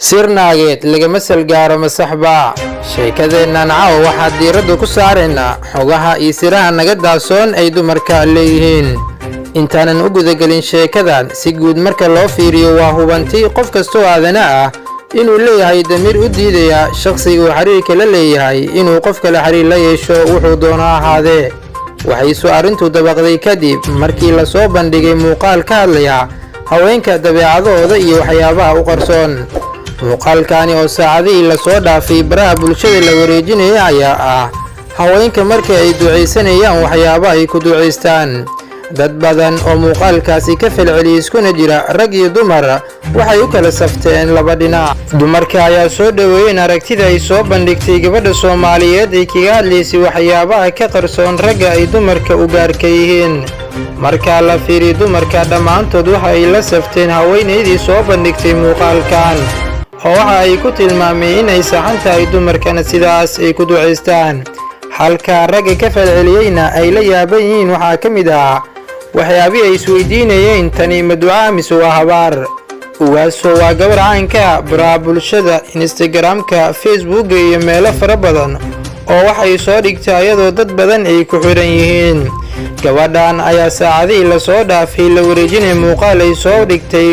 sirnaageed lagama salgaaro masaxba sheekadeennan caawa waxaa diiradda ku saaraynaa xogaha iyo siraha naga daasoon ay dumarka leeyihiin intaanan u gudagelin sheekadan si guud marka loo fiiriyo waa hubanti qof kastoo aadana ah inuu leeyahay damiir u diidaya shakhsiga uu xiriirka la leeyahay inuu qof kale xiriir la yeesho wuxuu doono ahaadee waxay arrintu dabaqday kadib markii la soo bandhigay muuqaal ka hadlaya haweenka dabeecadooda iyo waxyaabaha u qarsoon muuqaalkani oo saacadihii la soo dhaafay baraha bulshada la wareejinayay ayaa ah haweenka marka ay ducaysanayaan waxyaabaha ay ku ducaystaan dad badan oo muuqaalkaasi ka falceliyay iskuna jira rag iyo dumar waxay u kala safteen laba dhinac dumarka ayaa soo dhaweeyeen aragtida ay soo bandhigtay gabadha Soomaaliyeed ee kaga hadlaysay waxyaabaha ka qarsoon ragga ay dumarka u gaarka yihiin marka la fiiriyo dumarka dhammaantood waxa ay la safteen haweeneydii soo bandhigtay muuqaalkan oo waxa ay ku tilmaameen inay saxan tahay dumarkana sidaas ay ku ducaystaan halka ragga ka falceliyayna ay la yaaban yihiin waxaa ka mid ah waxyaabihii ay isweydiinayeen tani ma duca mise waa habaar ugaasoo waa gabar caanka baraha bulshada Instagramka Facebookga iyo meelo fara badan oo waxay soo dhigtay iyadoo dad badan ay ku xiran yihiin gabadhan ayaa saacadihii la soo dhaafay la wareejinay muuqaal ay soo dhigtay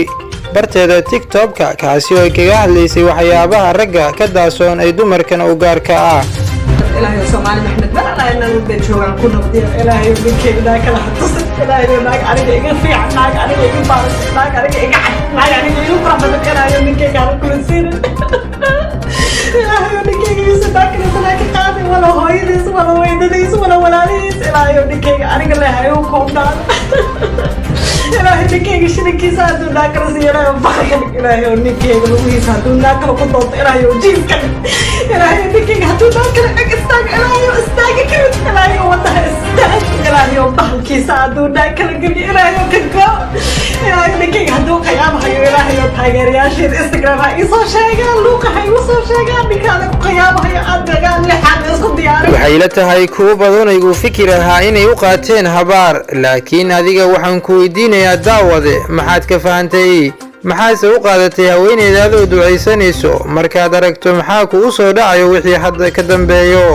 barteeda TikTok-ka kaasi oo kaga hadlaysay waxyaabaha ragga ka daasoon ay dumarkan u gaarka ah إلهي وسومالي محمد بلا لا إننا نبدأ شوان كنا بدي إلهي وبنكي بداك لا حتصل إلهي وناك عليك إيقا فيع ناك عليك إيقا بارس ناك عليك إيقا حد ناك عليك إيقا فرح بدك إلهي وبنكي قارب كل سيرة إلهي وبنكي يوسف داك لبناك قادم ولا هويديس ولا ويدديس ولا ولاليس إلهي وبنكي عليك إلهي وكوم نار إلهي وبنكي شنكي سادو ناك رسي إلهي وبخير إلهي وبنكي لوي سادو ناك وقضوط إلهي وجيب كان إلهي وبنكي هاتو ناك لك استاق إلهي واستاق كرت إلهي وضح استاق إلهي وضحل كيسا عدو ناك لقبي إلهي وكنكو إلهي وبنكي هاتو قيام حيو إلهي وطاقر ياشي الإنستغرام هاي إيصو شاقان لوقا هاي وصو شاقان بكالك قيام هاي أدقان لحان إسكو دياري waxay la tahay kuwa badan ay u fikir ahaa inay u qaateen habaar laakiin adiga waxaan ku weydiinayaa daawade maxaad ka fahantay maxaase u qaadatay haweeneydaada oo ducaysanayso markaad aragto maxaa kugu soo dhacayo wixii hadda ka dambeeyo